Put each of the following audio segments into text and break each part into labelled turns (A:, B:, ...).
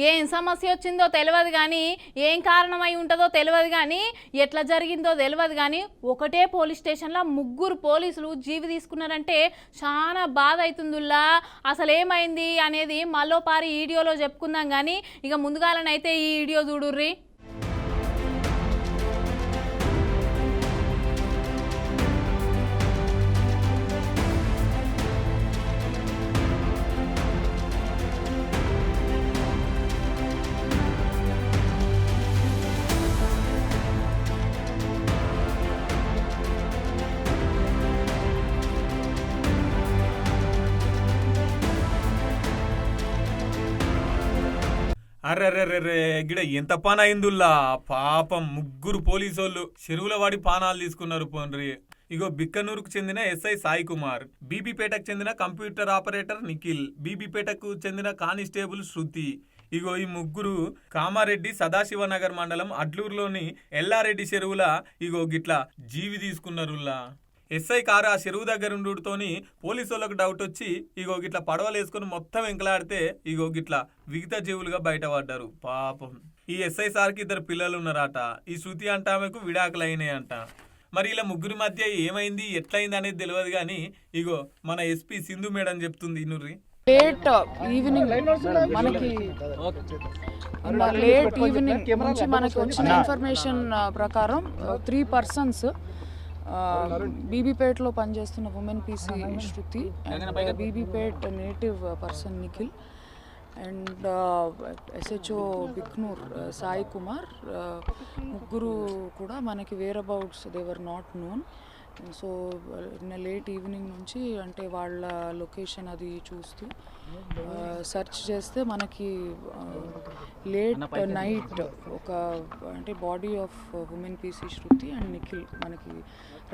A: ఏం సమస్య వచ్చిందో తెలియదు కానీ ఏం కారణమై ఉంటుందో తెలియదు కానీ ఎట్లా జరిగిందో తెలియదు కానీ ఒకటే పోలీస్ స్టేషన్లో 3 పోలీసులు జీవి తీసుకున్నారంటే చాలా బాధ అవుతుందిలా. అసలు ఏమైంది అనేది మళ్ళోపారి వీడియోలో చెప్పుకుందాం కానీ ఇక ముందుగాలనైతే ఈ వీడియో చూడుర్రి.
B: అర్రర్రర్రే గిడ ఎంత పని అయిందుల్లా. పాపం 3 పోలీసోళ్ళు చెరువుల వాడి పానాలు తీసుకున్నారు పోన్రి. ఇగో బిక్కనూరుకు చెందిన ఎస్ఐ సాయి కుమార్, బీబీపేటకు చెందిన కంప్యూటర్ ఆపరేటర్ నిఖిల్, బీబీపేటకు చెందిన కానిస్టేబుల్ శృతి. ఇగో ఈ 3 కామారెడ్డి సదాశివనగర్ మండలం అడ్లూరులోని ఎల్లారెడ్డి చెరువుల ఇగో గిట్లా జీవి తీసుకున్నారుల్లా. ఎస్ఐ కారు ఆ చెరువు దగ్గర ఉండుతోని పోలీసులకు డౌట్ వచ్చి ఇగో గిట్లా పడవలు వేసుకుని మొత్తం వెంకలాడితే ఇగో గిట్లా విగత జీవులుగా బయటపడ్డారు పాపం. ఈ ఎస్ఐ సార్కి 2 పిల్లలు ఉన్నారట. ఈ శృతి అంట ఆమెకు విడాకులు అయినాయంట. మరి ఇలా 3 మధ్య ఏమైంది ఎట్లయింది అనేది తెలియదు కానీ ఇగో మన ఎస్పీ సింధు మేడం చెప్తుంది ఇనుర్రి.
C: లేట్ ఈవినింగ్ నుంచి మనకి వచ్చిన ఇన్ఫర్మేషన్ ప్రకారం 3 persons బీబీపేటలో పనిచేస్తున్న women PC Shruti and Bibipet native person Nikhil and SHO Biknur Sai Kumar, 3 కూడా మనకి whereabouts they were not known. So late evening నుంచి అంటే వాళ్ళ లొకేషన్ అది చూస్తూ సెర్చ్ చేస్తే మనకి లేట్ నైట్ ఒక అంటే body of women PC Shruti and Nikhil మనకి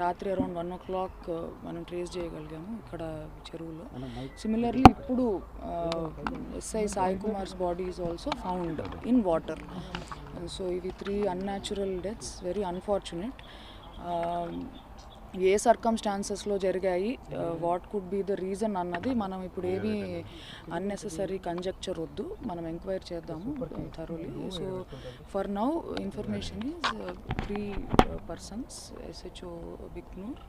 C: రాత్రి అరౌండ్ 1 o'clock మనం ట్రేస్ చేయగలిగాము ఇక్కడ చెరువులో. సిమిలర్లీ ఇప్పుడు SI Sai Kumars body is also found in water. So ఇవి 3 అన్యాచురల్ డెత్స్, వెరీ అన్ఫార్చునేట్. ఏ సర్కమ్స్టాన్సెస్లో జరిగాయి, what could be the reason అన్నది మనం ఇప్పుడు ఏమీ అన్నెసెసరీ కంజెక్చర్ వద్దు, మనం ఎంక్వైరీ చేద్దాము thoroughly. So for now information is 3 persons, SHO Bhiknoor,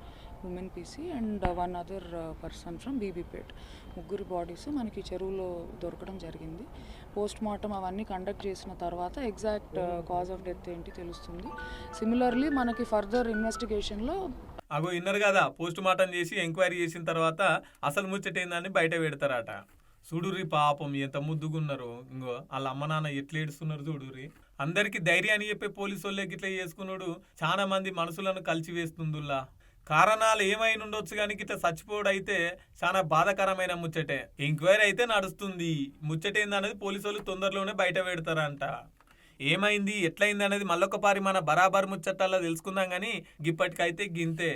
C: women PC and 1 other person from Bibipet. 3 bodies మనకి చెరువులో దొరకడం జరిగింది. పోస్ట్ మార్టం అవన్నీ కండక్ట్ చేసిన తర్వాత ఎగ్జాక్ట్ కాజ్ ఆఫ్ డెత్ ఏంటి తెలుస్తుంది. సిమిలర్లీ మనకి ఫర్దర్ ఇన్వెస్టిగేషన్లో
B: అగో ఇన్నర్ కదా పోస్ట్ మార్టం చేసి ఎంక్వైరీ చేసిన తర్వాత అసలు ముచ్చటేందని బయట పెడతారట. చూడుర్రి పాపం ఎంత ముద్దుగున్నారు. ఇంకో వాళ్ళ అమ్మ నాన్న ఎట్లా ఏడుస్తున్నారు చూడుర్రి. అందరికి ధైర్యాన్ని చెప్పే పోలీసు వాళ్ళే గిట్లా చేసుకున్నాడు చాలా మంది మనసులను కలిచివేస్తుందిలా. కారణాలు ఏమైనా ఉండొచ్చు కానీ గిట్లా చచ్చిపోవడం అయితే చాలా బాధాకరమైన ముచ్చటే. ఎంక్వైరీ అయితే నడుస్తుంది. ముచ్చటేందనేది పోలీసు వాళ్ళు తొందరలోనే బయట పెడతారంట. ఏమైంది ఎట్లయింది అనేది మళ్ళొకపారి మన బరాబర్ ముచ్చట్టాల్లో తెలుసుకుందాం కానీ గిప్పటికైతే గింతే.